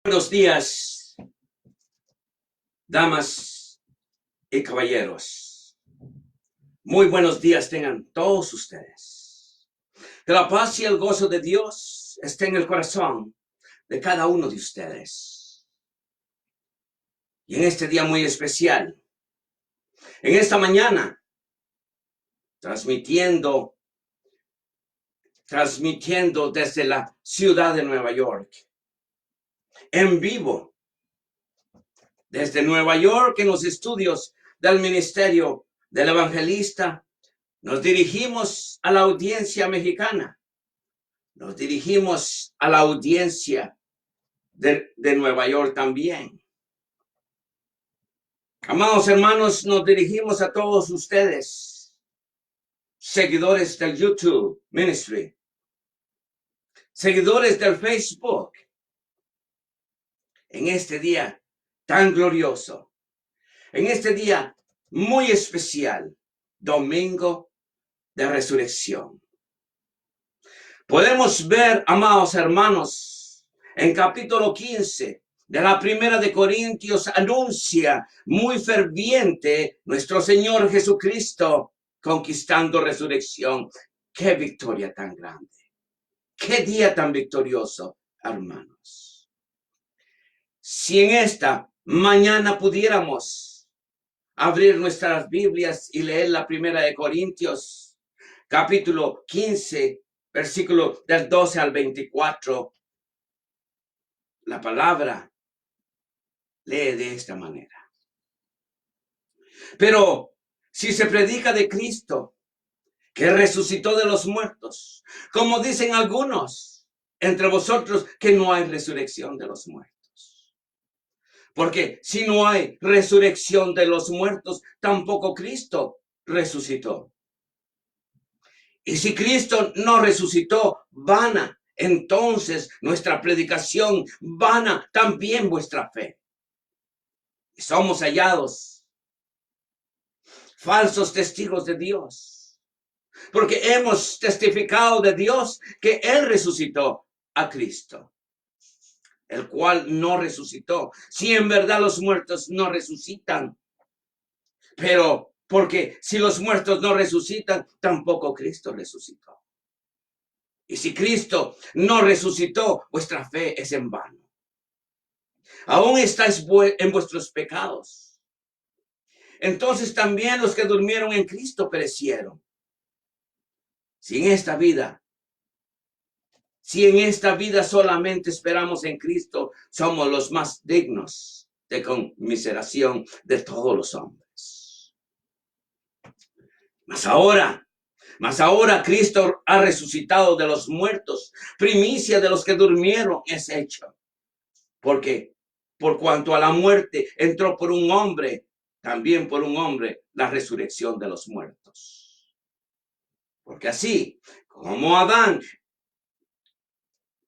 Buenos días, damas y caballeros. Muy buenos días tengan todos ustedes. Que la paz y el gozo de Dios esté en el corazón de cada uno de ustedes. Y en este día muy especial, en esta mañana, transmitiendo desde la ciudad de Nueva York, en vivo, desde Nueva York, en los estudios del Ministerio del Evangelista, nos dirigimos a la audiencia mexicana. Nos dirigimos a la audiencia de Nueva York también. Amados hermanos, nos dirigimos a todos ustedes, seguidores del YouTube Ministry, seguidores del Facebook, en este día tan glorioso, en este día muy especial, domingo de resurrección. Podemos ver, amados hermanos, en capítulo 15 de la Primera de Corintios, anuncia muy ferviente nuestro Señor Jesucristo conquistando resurrección. ¡Qué victoria tan grande! ¡Qué día tan victorioso, hermanos! Si en esta mañana pudiéramos abrir nuestras Biblias y leer la Primera de Corintios, capítulo 15, versículo del 12 al 24, la palabra lee de esta manera. Pero si se predica de Cristo, que resucitó de los muertos, como dicen algunos entre vosotros, que no hay resurrección de los muertos. Porque si no hay resurrección de los muertos, tampoco Cristo resucitó. Y si Cristo no resucitó, vana entonces nuestra predicación, vana también vuestra fe. Y somos hallados falsos testigos de Dios, porque hemos testificado de Dios que Él resucitó a Cristo, el cual no resucitó. Si en verdad los muertos no resucitan, pero porque si los muertos no resucitan, tampoco Cristo resucitó. Y si Cristo no resucitó, vuestra fe es en vano. Aún estáis en vuestros pecados. Entonces también los que durmieron en Cristo perecieron. Si en esta vida solamente esperamos en Cristo, somos los más dignos de conmiseración de todos los hombres. Mas ahora Cristo ha resucitado de los muertos, primicia de los que durmieron es hecho. Porque por cuanto a la muerte entró por un hombre, también por un hombre la resurrección de los muertos. Porque así como Adán,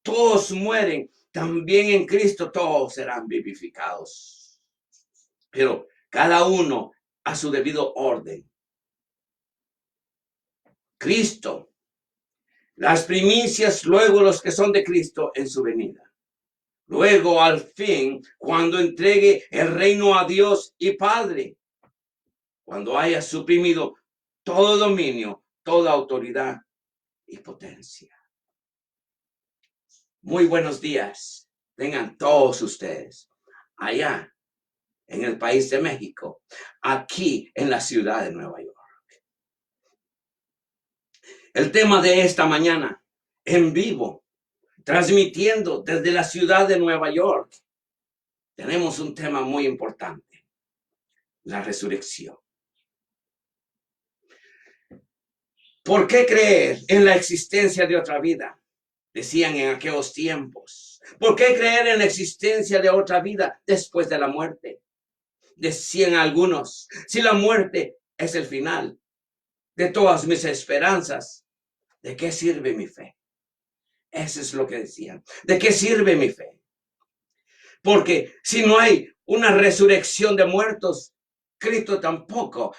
todos mueren, también en Cristo todos serán vivificados. Pero cada uno a su debido orden. Cristo, las primicias, luego los que son de Cristo en su venida. Luego, al fin, cuando entregue el reino a Dios y Padre, cuando haya suprimido todo dominio, toda autoridad y potencia. Muy buenos días tengan todos ustedes allá en el país de México, aquí en la ciudad de Nueva York. El tema de esta mañana, en vivo, transmitiendo desde la ciudad de Nueva York, tenemos un tema muy importante, la resurrección. ¿Por qué creer en la existencia de otra vida? Decían en aquellos tiempos. ¿Por qué creer en la existencia de otra vida después de la muerte? Decían algunos, si la muerte es el final de todas mis esperanzas, ¿de qué sirve mi fe? Eso es lo que decían. ¿De qué sirve mi fe? Porque si no hay una resurrección de muertos, Cristo tampoco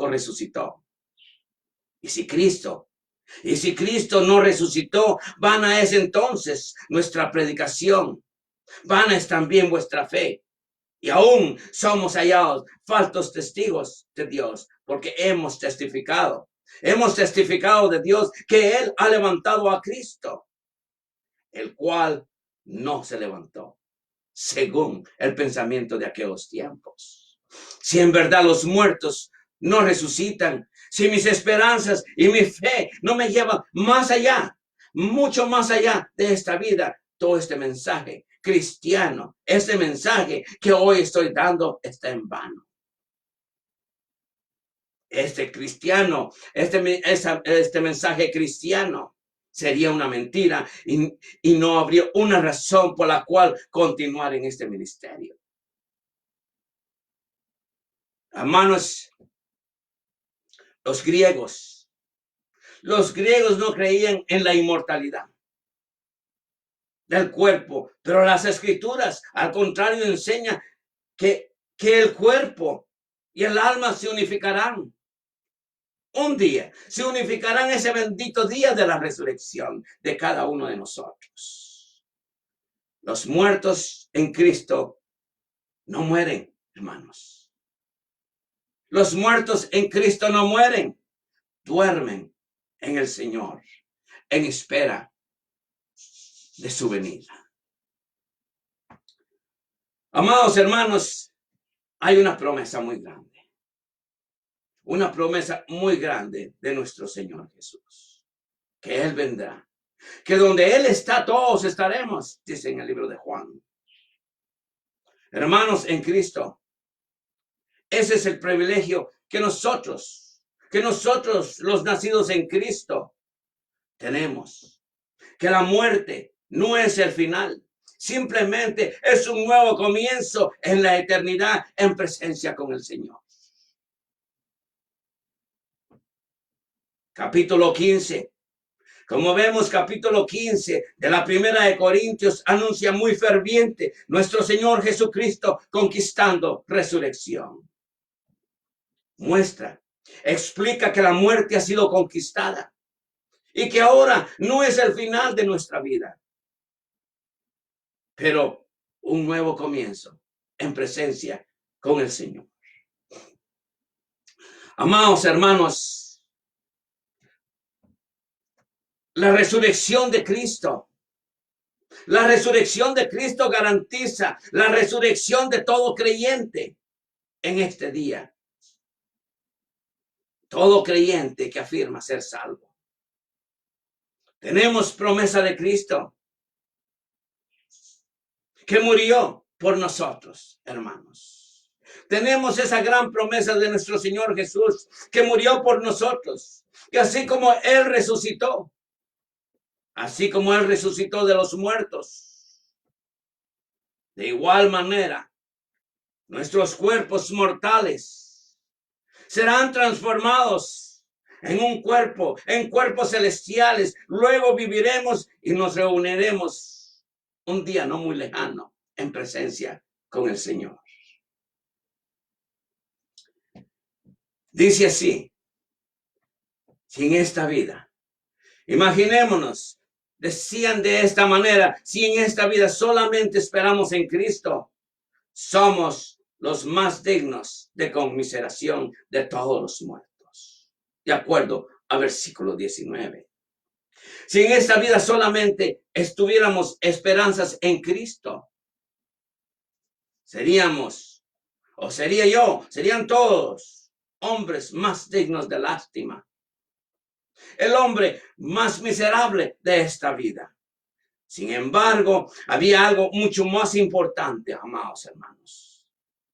resucitó. Y si Cristo no resucitó, vana es entonces nuestra predicación. Vana es también vuestra fe. Y aún somos hallados faltos testigos de Dios, porque hemos testificado. Hemos testificado de Dios que Él ha levantado a Cristo, el cual no se levantó, según el pensamiento de aquellos tiempos. Si en verdad los muertos no resucitan, si mis esperanzas y mi fe no me llevan más allá, mucho más allá de esta vida, todo este mensaje cristiano, este mensaje que hoy estoy dando está en vano. Este mensaje cristiano sería una mentira y no habría una razón por la cual continuar en este ministerio. Hermanos, los griegos no creían en la inmortalidad del cuerpo, pero las escrituras, al contrario, enseñan que el cuerpo y el alma se unificarán. Un día se unificarán ese bendito día de la resurrección de cada uno de nosotros. Los muertos en Cristo no mueren, hermanos. Los muertos en Cristo no mueren, duermen en el Señor, en espera de su venida. Amados hermanos, hay una promesa muy grande. Una promesa muy grande de nuestro Señor Jesús. Que Él vendrá. Que donde Él está, todos estaremos, dice en el libro de Juan. Hermanos en Cristo, ese es el privilegio que nosotros los nacidos en Cristo tenemos. Que la muerte no es el final. Simplemente es un nuevo comienzo en la eternidad en presencia con el Señor. Capítulo 15. Como vemos, capítulo 15 de la primera de Corintios anuncia muy ferviente nuestro Señor Jesucristo conquistando resurrección. Explica que la muerte ha sido conquistada y que ahora no es el final de nuestra vida, pero un nuevo comienzo en presencia con el Señor. Amados hermanos, la resurrección de Cristo garantiza la resurrección de todo creyente en este día. Todo creyente que afirma ser salvo. Tenemos promesa de Cristo que murió por nosotros, hermanos. Tenemos esa gran promesa de nuestro Señor Jesús que murió por nosotros. Que así como Él resucitó de los muertos, de igual manera, nuestros cuerpos mortales serán transformados en cuerpos celestiales. Luego viviremos y nos reuniremos un día no muy lejano en presencia con el Señor. Dice así, si en esta vida, imaginémonos, decían de esta manera, si en esta vida solamente esperamos en Cristo, somos los más dignos de conmiseración de todos los muertos. De acuerdo a versículo 19. Si en esta vida solamente estuviéramos esperanzas en Cristo, serían todos hombres más dignos de lástima. El hombre más miserable de esta vida. Sin embargo, había algo mucho más importante, amados hermanos,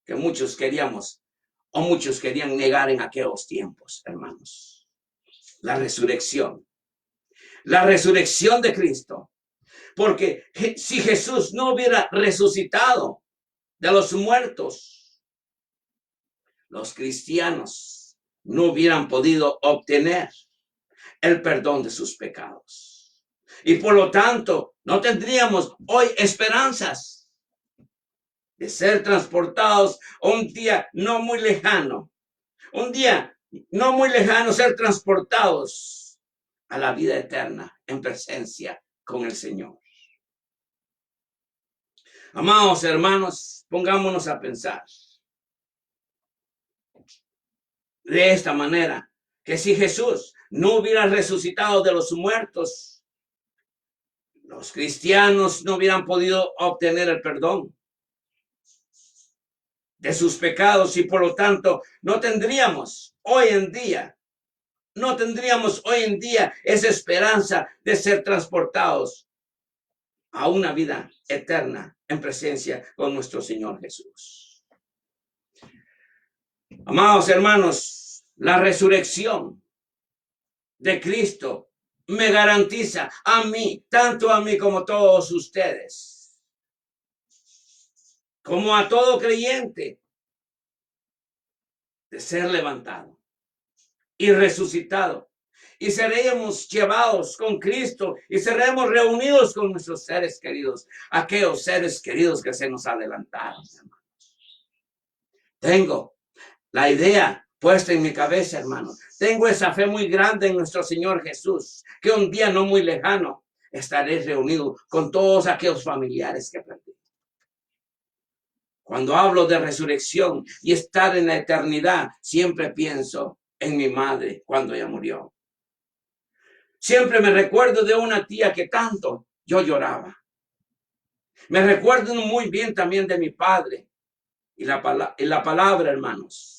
que muchos querían negar en aquellos tiempos, hermanos. La resurrección. La resurrección de Cristo. Porque si Jesús no hubiera resucitado de los muertos, los cristianos no hubieran podido obtener el perdón de sus pecados. Y por lo tanto, no tendríamos hoy esperanzas de ser transportados un día no muy lejano. Ser transportados a la vida eterna en presencia con el Señor. Amados hermanos, pongámonos a pensar de esta manera, que si Jesús no hubiera resucitado de los muertos, los cristianos no hubieran podido obtener el perdón de sus pecados y por lo tanto no tendríamos hoy en día esa esperanza de ser transportados a una vida eterna en presencia con nuestro Señor Jesús. Amados hermanos, la resurrección de Cristo me garantiza a mí, tanto a mí como a todos ustedes, como a todo creyente, de ser levantado y resucitado. Y seremos llevados con Cristo y seremos reunidos con nuestros seres queridos, aquellos seres queridos que se nos adelantaron, hermanos. Tengo la idea puesta en mi cabeza, hermano. Tengo esa fe muy grande en nuestro Señor Jesús, que un día no muy lejano estaré reunido con todos aquellos familiares que perdí. Cuando hablo de resurrección y estar en la eternidad, siempre pienso en mi madre cuando ella murió. Siempre me recuerdo de una tía que tanto yo lloraba. Me recuerdo muy bien también de mi padre y la palabra, hermanos.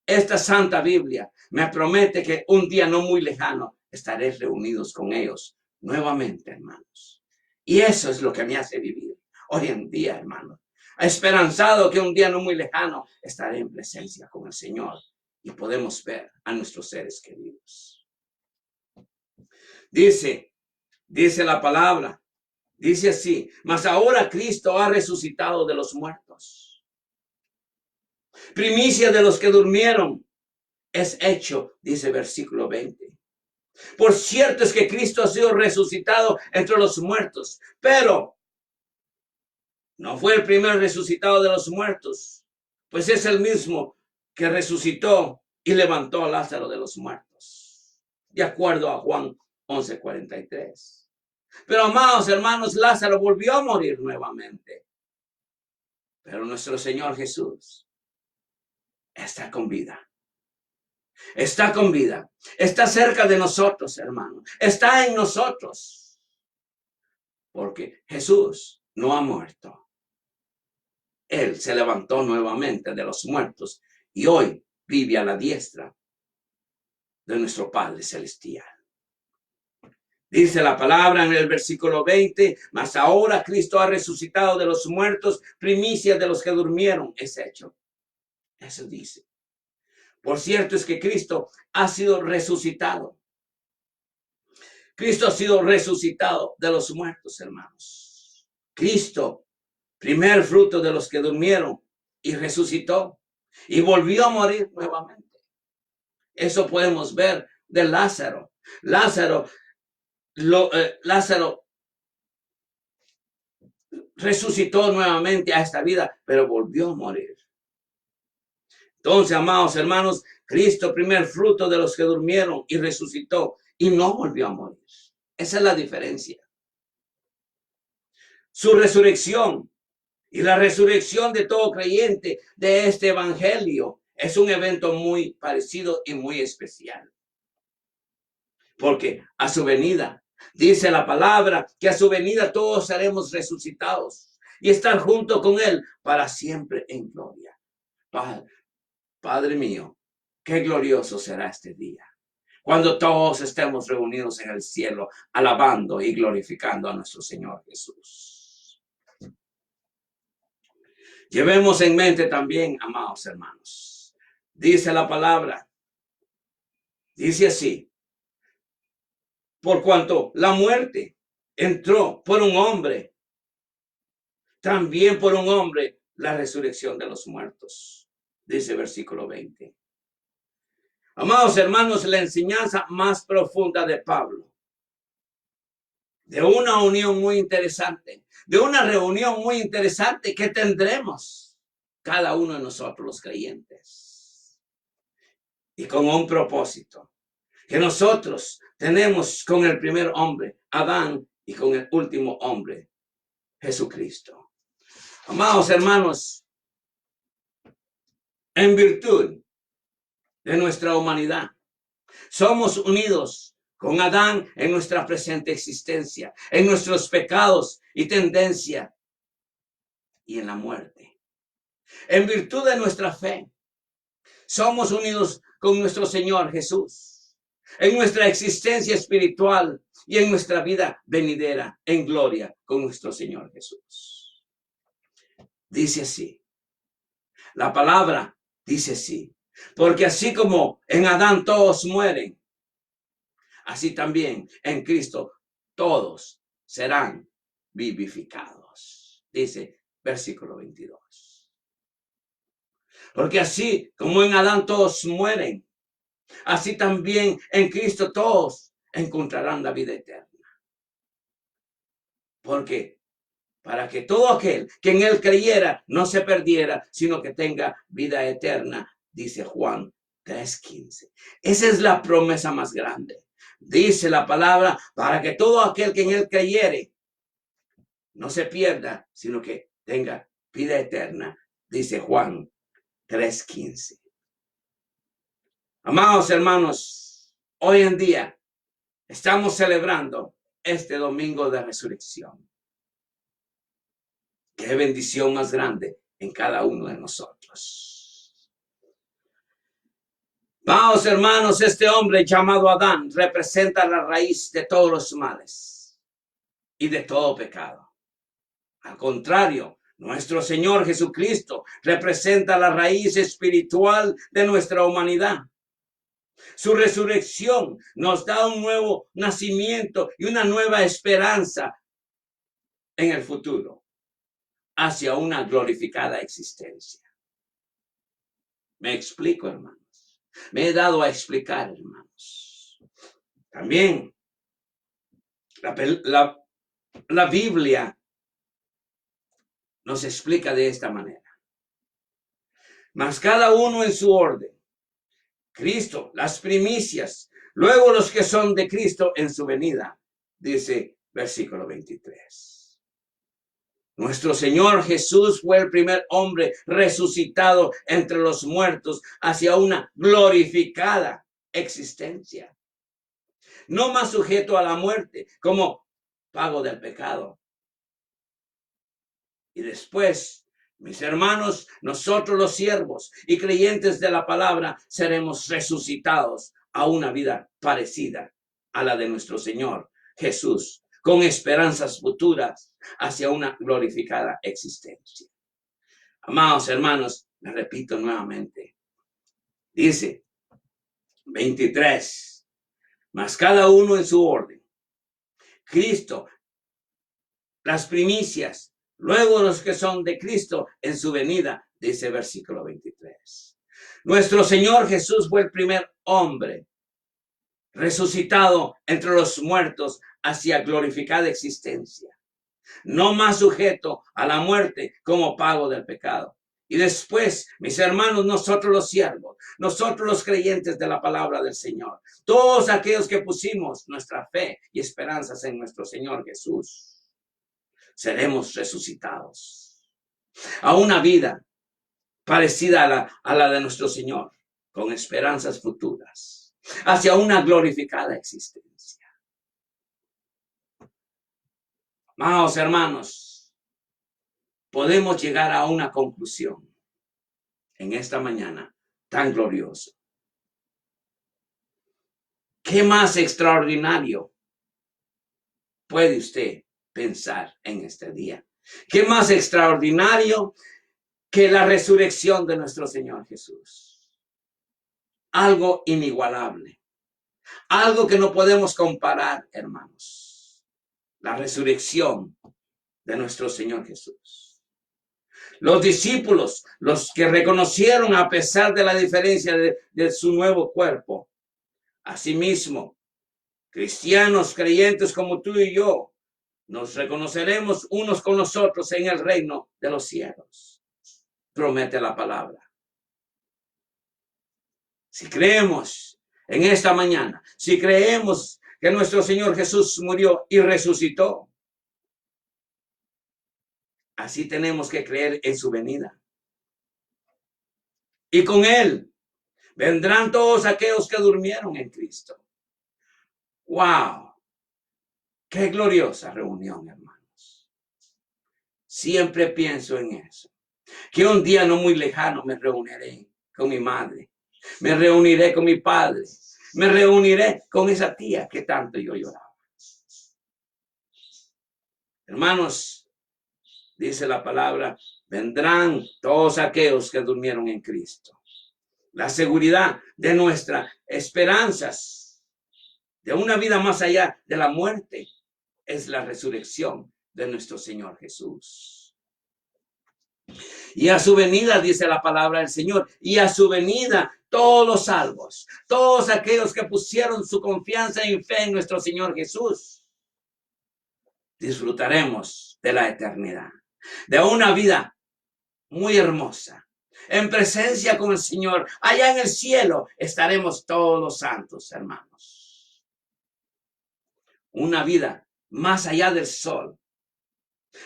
Esta Santa Biblia me promete que un día no muy lejano estaré reunidos con ellos nuevamente, hermanos. Y eso es lo que me hace vivir hoy en día, hermanos. Esperanzado que un día no muy lejano estaré en presencia con el Señor y podemos ver a nuestros seres queridos. Dice la palabra, dice así, mas ahora Cristo ha resucitado de los muertos. Primicia de los que durmieron es hecho, dice versículo 20. Por cierto es que Cristo ha sido resucitado entre los muertos, pero no fue el primer resucitado de los muertos, pues es el mismo que resucitó y levantó a Lázaro de los muertos, de acuerdo a Juan 11:43. Pero amados hermanos, Lázaro volvió a morir nuevamente. Pero nuestro Señor Jesús está con vida. Está con vida. Está cerca de nosotros, hermanos. Está en nosotros. Porque Jesús no ha muerto. Él se levantó nuevamente de los muertos y hoy vive a la diestra de nuestro Padre Celestial. Dice la palabra en el versículo 20, mas ahora Cristo ha resucitado de los muertos, primicia de los que durmieron es hecho. Eso dice. Por cierto es que Cristo ha sido resucitado. Cristo ha sido resucitado de los muertos, hermanos. Cristo, primer fruto de los que durmieron y resucitó y volvió a morir nuevamente. Eso podemos ver de Lázaro. Lázaro resucitó nuevamente a esta vida, pero volvió a morir. Entonces, amados hermanos, Cristo, primer fruto de los que durmieron y resucitó y no volvió a morir. Esa es la diferencia. Su resurrección y la resurrección de todo creyente de este evangelio es un evento muy parecido y muy especial. Porque a su venida, dice la palabra, que a su venida todos seremos resucitados y estar junto con Él para siempre en gloria. Padre mío, qué glorioso será este día, cuando todos estemos reunidos en el cielo, alabando y glorificando a nuestro Señor Jesús. Llevemos en mente también, amados hermanos, dice la palabra, dice así, por cuanto la muerte entró por un hombre, también por un hombre la resurrección de los muertos, dice versículo 20. Amados hermanos, la enseñanza más profunda de Pablo, de una unión muy interesante, de una reunión muy interesante que tendremos cada uno de nosotros los creyentes. Y con un propósito que nosotros tenemos con el primer hombre, Adán, y con el último hombre, Jesucristo. Amados hermanos, en virtud de nuestra humanidad, somos unidos con Adán en nuestra presente existencia, en nuestros pecados y tendencia y en la muerte. En virtud de nuestra fe, somos unidos con nuestro Señor Jesús, en nuestra existencia espiritual y en nuestra vida venidera en gloria con nuestro Señor Jesús. Dice así, la palabra dice así, porque así como en Adán todos mueren, así también en Cristo todos serán vivificados. Dice versículo 22. Porque así como en Adán todos mueren, así también en Cristo todos encontrarán la vida eterna. Porque para que todo aquel que en él creyera no se perdiera, sino que tenga vida eterna, dice Juan 3:15. Esa es la promesa más grande. Dice la palabra, para que todo aquel que en él creyere no se pierda, sino que tenga vida eterna, dice Juan 3:15. Amados hermanos, hoy en día estamos celebrando este domingo de resurrección. Qué bendición más grande en cada uno de nosotros. Amados hermanos, este hombre llamado Adán representa la raíz de todos los males y de todo pecado. Al contrario, nuestro Señor Jesucristo representa la raíz espiritual de nuestra humanidad. Su resurrección nos da un nuevo nacimiento y una nueva esperanza en el futuro, hacia una glorificada existencia. ¿Me explico, hermanos? Me he dado a explicar, hermanos. También la Biblia nos explica de esta manera. Mas cada uno en su orden. Cristo, las primicias, luego los que son de Cristo en su venida, dice versículo 23. Nuestro Señor Jesús fue el primer hombre resucitado entre los muertos hacia una glorificada existencia. No más sujeto a la muerte como pago del pecado. Y después, mis hermanos, nosotros los siervos y creyentes de la palabra seremos resucitados a una vida parecida a la de nuestro Señor Jesús, con esperanzas futuras hacia una glorificada existencia. Amados hermanos, me repito nuevamente. Dice 23, mas cada uno en su orden. Cristo, las primicias, luego los que son de Cristo en su venida, dice versículo 23. Nuestro Señor Jesús fue el primer hombre resucitado entre los muertos hacia glorificada existencia, no más sujeto a la muerte como pago del pecado. Y después, mis hermanos, nosotros los siervos, nosotros los creyentes de la palabra del Señor, todos aquellos que pusimos nuestra fe y esperanzas en nuestro Señor Jesús, seremos resucitados a una vida parecida a la de nuestro Señor, con esperanzas futuras, hacia una glorificada existencia. Amados hermanos, podemos llegar a una conclusión en esta mañana tan gloriosa. ¿Qué más extraordinario puede usted pensar en este día? ¿Qué más extraordinario que la resurrección de nuestro Señor Jesús? Algo inigualable, algo que no podemos comparar, hermanos. La resurrección de nuestro Señor Jesús. Los discípulos, los que reconocieron a pesar de la diferencia de su nuevo cuerpo. Asimismo, cristianos creyentes como tú y yo, nos reconoceremos unos con los otros en el reino de los cielos. Promete la palabra. Si creemos en esta mañana, si creemos que nuestro Señor Jesús murió y resucitó, Así tenemos que creer en su venida. Y con él vendrán todos aquellos que durmieron en Cristo. ¡Wow! ¡Qué gloriosa reunión, hermanos! Siempre pienso en eso. Que un día no muy lejano me reuniré con mi madre. Me reuniré con mi padre. Me reuniré con esa tía que tanto yo lloraba. Hermanos, dice la palabra, vendrán todos aquellos que durmieron en Cristo. La seguridad de nuestras esperanzas, de una vida más allá de la muerte, es la resurrección de nuestro Señor Jesús. Y a su venida, dice la palabra del Señor, y a su venida todos los salvos, todos aquellos que pusieron su confianza y fe en nuestro Señor Jesús, disfrutaremos de la eternidad, de una vida muy hermosa, en presencia con el Señor. Allá en el cielo estaremos todos los santos, hermanos. Una vida más allá del sol,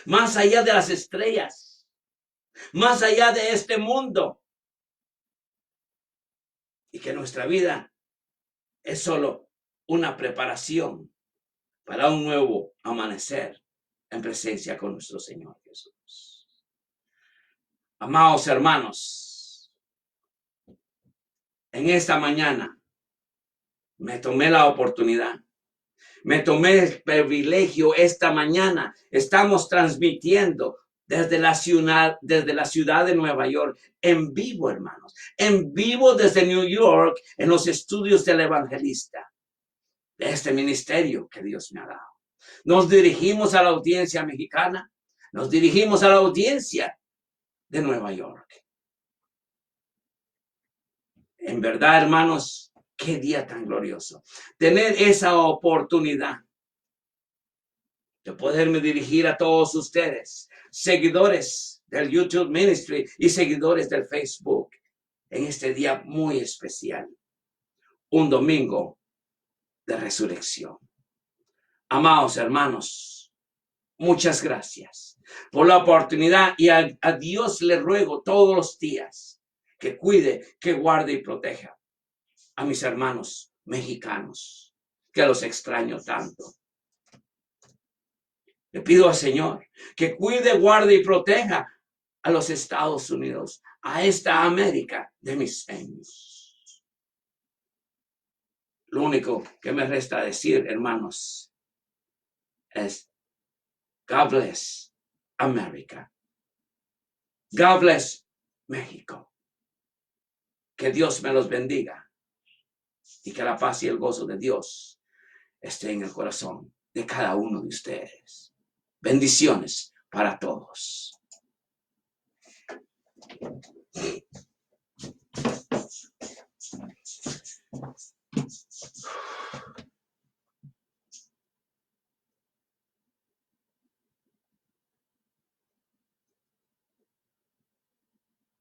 más allá de las estrellas, más allá de este mundo. Y que nuestra vida es solo una preparación para un nuevo amanecer en presencia con nuestro Señor Jesús. Amados hermanos, en esta mañana me tomé la oportunidad, me tomé el privilegio esta mañana. Estamos transmitiendo desde la ciudad de Nueva York, en vivo, hermanos, en vivo desde New York, en los estudios del evangelista, de este ministerio que Dios me ha dado. Nos dirigimos a la audiencia mexicana, nos dirigimos a la audiencia de Nueva York. En verdad, hermanos, qué día tan glorioso. Tener esa oportunidad de poderme dirigir a todos ustedes, seguidores del YouTube Ministry y seguidores del Facebook, en este día muy especial, un domingo de resurrección. Amados hermanos, muchas gracias por la oportunidad y a Dios le ruego todos los días que cuide, que guarde y proteja a mis hermanos mexicanos, que los extraño tanto. Le pido al Señor que cuide, guarde y proteja a los Estados Unidos, a esta América de mis sueños. Lo único que me resta decir, hermanos, es God bless America. God bless México. Que Dios me los bendiga y que la paz y el gozo de Dios esté en el corazón de cada uno de ustedes. Bendiciones para todos.